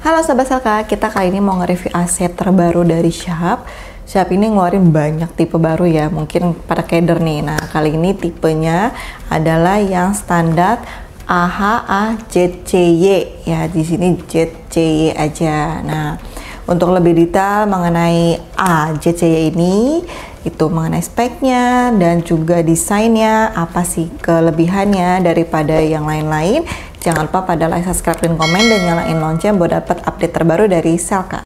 Halo Sobat Selka, kita kali ini mau nge-review AC terbaru dari Sharp. Sharp ini ngeluarin banyak tipe baru ya, mungkin pada keder nih. Nah, kali ini tipenya adalah yang standar AHA-ZCY ya, di sini ZCY aja. Nah, untuk lebih detail mengenai ZCY ini, itu mengenai speknya dan juga desainnya, apa sih kelebihannya daripada yang lain-lain. Jangan lupa pada like, subscribe, dan komen, dan nyalain lonceng buat dapat update terbaru dari Selka.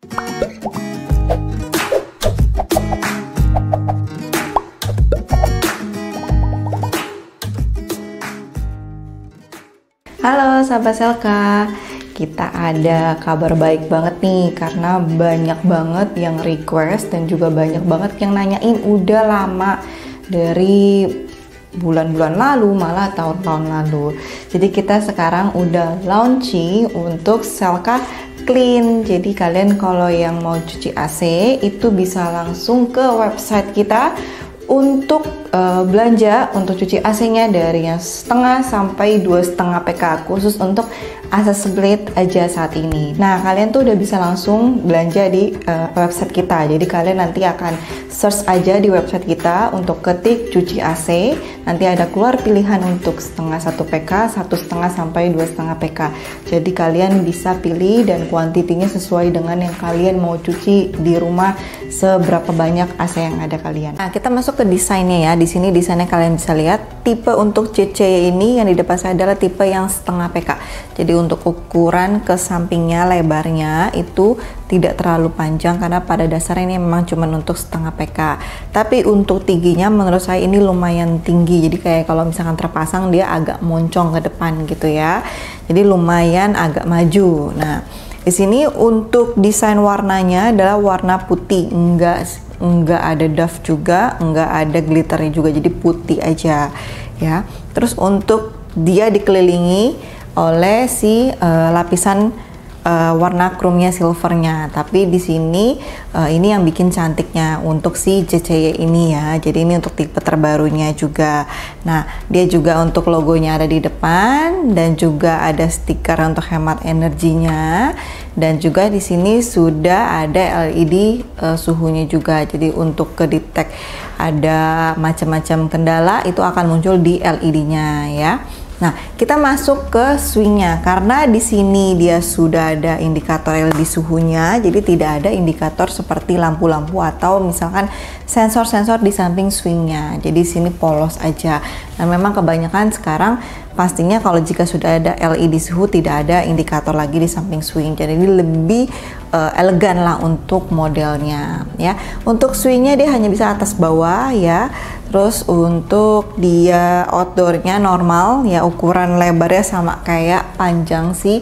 Halo sahabat Selka, kita ada kabar baik banget nih karena banyak banget yang request dan juga banyak banget yang nanyain udah lama dari bulan-bulan lalu, malah tahun-tahun lalu. Jadi kita sekarang udah launching untuk Selka Clean. Jadi kalian kalau yang mau cuci AC itu bisa langsung ke website kita untuk belanja untuk cuci AC-nya dari yang setengah sampai 2,5 PK khusus untuk AC split aja saat ini. Nah, kalian tuh udah bisa langsung belanja di website kita. Jadi kalian nanti akan search aja di website kita untuk ketik cuci AC. Nanti ada keluar pilihan untuk setengah 1 PK, 1,5 sampai 2,5 PK. Jadi kalian bisa pilih dan kuantitinya sesuai dengan yang kalian mau cuci di rumah, seberapa banyak AC yang ada kalian. Nah, kita masuk ke desainnya ya. Di sini desainnya kalian bisa lihat tipe untuk ZCY ini yang di depan saya adalah tipe yang setengah PK. Jadi untuk ukuran ke sampingnya lebarnya itu tidak terlalu panjang karena pada dasarnya ini memang cuma untuk setengah PK. Tapi untuk tingginya menurut saya ini lumayan tinggi. Jadi kayak kalau misalkan terpasang dia agak moncong ke depan gitu ya. Jadi lumayan agak maju. Nah, di sini untuk desain warnanya adalah warna putih, enggak ada doff juga, enggak ada glitternya juga, jadi putih aja ya. Terus untuk dia dikelilingi oleh si lapisan warna chrome-nya, silvernya. Tapi di sini ini yang bikin cantiknya untuk si ZCY ini ya. Jadi ini untuk tipe terbarunya juga. Nah, dia juga untuk logonya ada di depan dan juga ada stiker untuk hemat energinya. Dan juga di sini sudah ada LED suhunya juga. Jadi untuk kedetek ada macam-macam kendala itu akan muncul di LED-nya ya. Nah, kita masuk ke swingnya karena di sini dia sudah ada indikator LED suhunya, jadi tidak ada indikator seperti lampu-lampu atau misalkan sensor-sensor di samping swingnya. Jadi sini polos aja. Nah, memang kebanyakan sekarang pastinya kalau jika sudah ada LED suhu tidak ada indikator lagi di samping swing. Jadi ini lebih elegan lah untuk modelnya ya. Untuk swingnya dia hanya bisa atas bawah ya. Terus untuk dia outdoornya normal ya, ukuran lebarnya sama kayak panjang si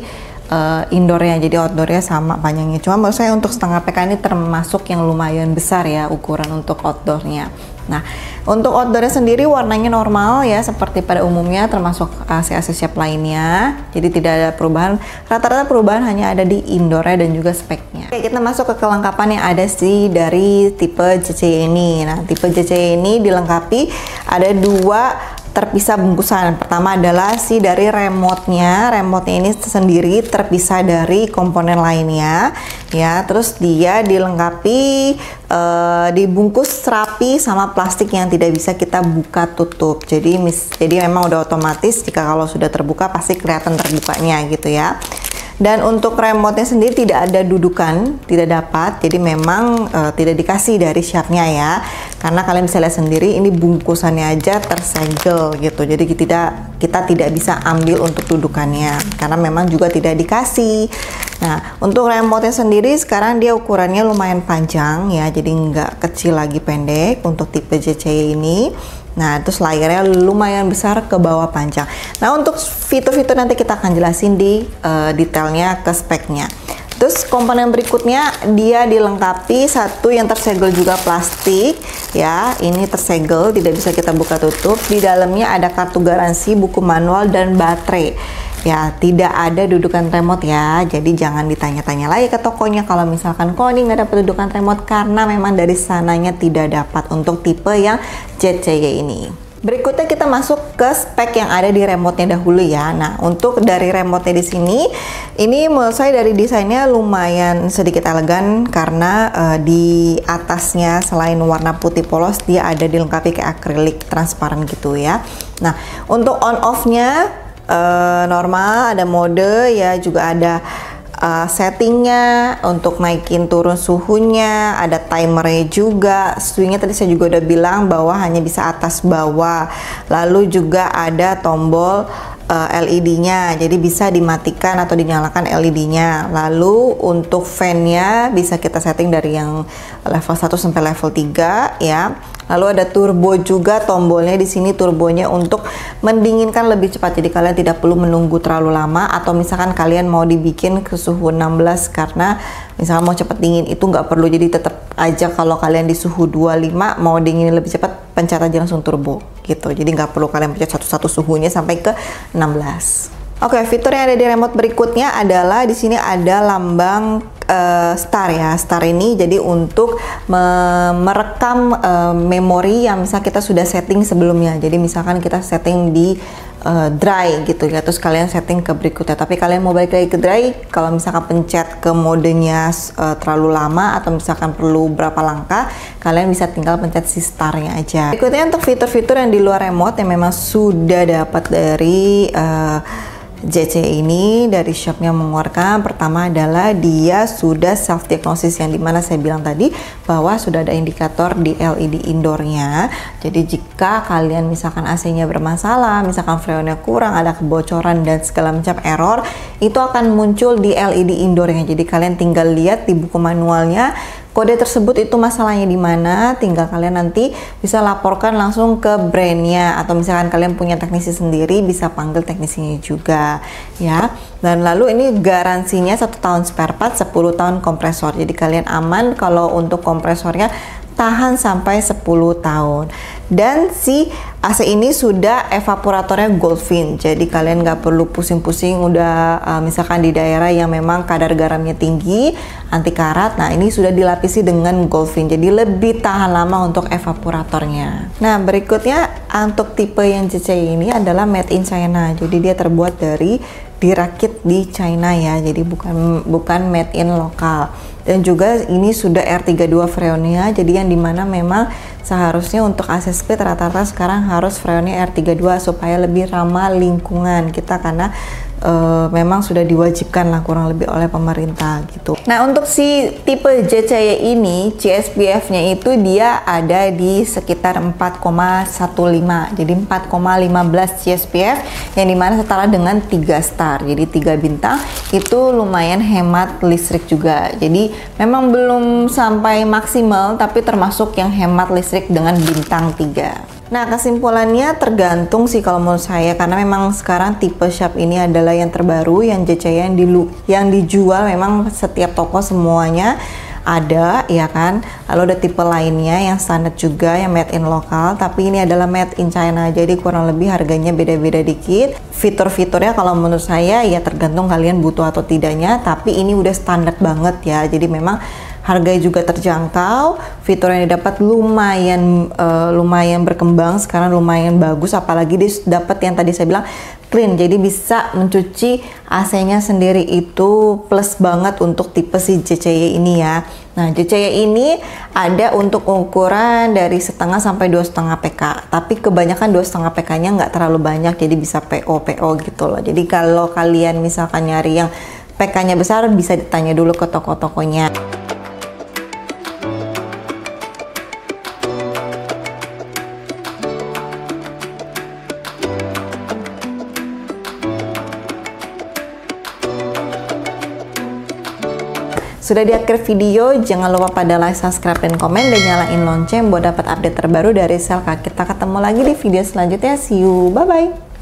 indoornya, jadi outdoornya sama panjangnya. Cuma menurut saya untuk setengah PK ini termasuk yang lumayan besar ya ukuran untuk outdoornya. Nah, untuk outdoornya sendiri warnanya normal ya seperti pada umumnya, termasuk AC-AC Sharp lainnya. Jadi tidak ada perubahan, rata-rata perubahan hanya ada di indoornya dan juga speknya. Oke, kita masuk ke kelengkapan yang ada sih dari tipe ZCY ini. Nah, tipe ZCY ini dilengkapi ada dua terpisah bungkusan. Pertama adalah si dari remote-nya. Remote-nya ini sendiri terpisah dari komponen lainnya ya. Terus dia dilengkapi dibungkus rapi sama plastik yang tidak bisa kita buka tutup. Jadi memang udah otomatis jika kalau sudah terbuka pasti kelihatan terbukanya gitu ya. Dan untuk remote-nya sendiri tidak ada dudukan, tidak dapat. Jadi memang tidak dikasih dari Sharp-nya ya. Karena kalian bisa lihat sendiri ini bungkusannya aja tersegel gitu. Jadi kita tidak bisa ambil untuk dudukannya karena memang juga tidak dikasih. Nah, untuk remote-nya sendiri sekarang dia ukurannya lumayan panjang ya. Jadi nggak kecil lagi, pendek untuk tipe ZCY ini. Nah, terus layarnya lumayan besar ke bawah panjang. Nah, untuk fitur-fitur nanti kita akan jelasin di detailnya ke speknya. Terus komponen berikutnya dia dilengkapi satu yang tersegel juga plastik ya. Ini tersegel, tidak bisa kita buka tutup. Di dalamnya ada kartu garansi, buku manual, dan baterai. Ya, tidak ada dudukan remote ya. Jadi jangan ditanya-tanya lagi ke tokonya kalau misalkan kok ini nggak dapat dudukan remote, karena memang dari sananya tidak dapat untuk tipe yang ZCY ini. Berikutnya kita masuk ke spek yang ada di remote-nya dahulu ya. Nah, untuk dari remote-nya di sini, ini menurut saya dari desainnya lumayan sedikit elegan karena di atasnya selain warna putih polos, dia ada dilengkapi kayak akrilik transparan gitu ya. Nah, untuk on off-nya normal, ada mode ya, juga ada settingnya untuk naikin turun suhunya, ada timernya juga. Swingnya tadi saya juga udah bilang bahwa hanya bisa atas bawah, lalu juga ada tombol LED-nya, jadi bisa dimatikan atau dinyalakan LED-nya. Lalu untuk fan-nya bisa kita setting dari yang level 1 sampai level 3 ya. Lalu ada turbo juga, tombolnya di sini turbonya untuk mendinginkan lebih cepat. Jadi kalian tidak perlu menunggu terlalu lama, atau misalkan kalian mau dibikin ke suhu 16 karena misalkan mau cepat dingin, itu nggak perlu. Jadi tetap aja kalau kalian di suhu 25 mau dingin lebih cepat, pencet aja langsung turbo gitu. Jadi nggak perlu kalian pencet satu-satu suhunya sampai ke 16. Oke, fitur yang ada di remote berikutnya adalah di sini ada lambang star ya. Star ini jadi untuk merekam memori yang misal kita sudah setting sebelumnya. Jadi misalkan kita setting di dry gitu ya, terus kalian setting ke berikutnya, tapi kalian mau balik lagi ke dry, kalau misalkan pencet ke modenya terlalu lama atau misalkan perlu berapa langkah, kalian bisa tinggal pencet si starnya aja. Berikutnya untuk fitur-fitur yang di luar remote yang memang sudah dapat dari JCE ini, dari shopnya mengeluarkan, pertama adalah dia sudah self diagnosis, yang dimana saya bilang tadi bahwa sudah ada indikator di LED indoornya. Jadi jika kalian misalkan AC-nya bermasalah, misalkan freonnya kurang, ada kebocoran dan segala macam error, itu akan muncul di LED indoornya. Jadi kalian tinggal lihat di buku manualnya kode tersebut itu masalahnya di mana, tinggal kalian nanti bisa laporkan langsung ke brandnya, atau misalkan kalian punya teknisi sendiri bisa panggil teknisinya juga ya. Dan lalu ini garansinya 1 tahun spare part, 10 tahun kompresor. Jadi kalian aman kalau untuk kompresornya tahan sampai 10 tahun. Dan si AC ini sudah evaporatornya Goldfin, jadi kalian nggak perlu pusing-pusing udah misalkan di daerah yang memang kadar garamnya tinggi, anti karat. Nah, ini sudah dilapisi dengan Goldfin, jadi lebih tahan lama untuk evaporatornya. Nah, berikutnya untuk tipe yang JCE ini adalah made in China, jadi dia terbuat dari dirakit di China ya, jadi bukan made in lokal. Dan juga ini sudah R32 freonnya, jadi yang dimana memang seharusnya untuk AC split rata-rata sekarang harus freonnya R32 supaya lebih ramah lingkungan kita, karena memang sudah diwajibkan lah kurang lebih oleh pemerintah gitu. Nah, untuk si tipe JCE ini CSPF-nya itu dia ada di sekitar 4,15, jadi 4,15 CSPF, yang dimana setara dengan 3 star, jadi 3 bintang. Itu lumayan hemat listrik juga, jadi memang belum sampai maksimal tapi termasuk yang hemat listrik dengan bintang 3. Nah, kesimpulannya tergantung sih kalau menurut saya, karena memang sekarang tipe Sharp ini adalah yang terbaru, yang JCE yang dijual memang setiap toko semuanya ada ya kan. Lalu ada tipe lainnya yang standar juga, yang made in lokal, tapi ini adalah made in China, jadi kurang lebih harganya beda-beda dikit. Fitur-fiturnya kalau menurut saya ya tergantung kalian butuh atau tidaknya, tapi ini udah standar banget ya, jadi memang harganya juga terjangkau, fitur yang didapat lumayan berkembang sekarang, lumayan bagus, apalagi dia dapat yang tadi saya bilang clean, jadi bisa mencuci AC-nya sendiri, itu plus banget untuk tipe si JCE ini ya. Nah, JCE ini ada untuk ukuran dari 1,5 sampai 2,5 PK, tapi kebanyakan 2,5 PK-nya nggak terlalu banyak, jadi bisa PO gitu loh. Jadi kalau kalian misalkan nyari yang PK-nya besar, bisa ditanya dulu ke toko-tokonya. Sudah di akhir video, jangan lupa pada like, subscribe, dan komen, dan nyalain lonceng buat dapat update terbaru dari Selka. Kita ketemu lagi di video selanjutnya. See you, bye-bye!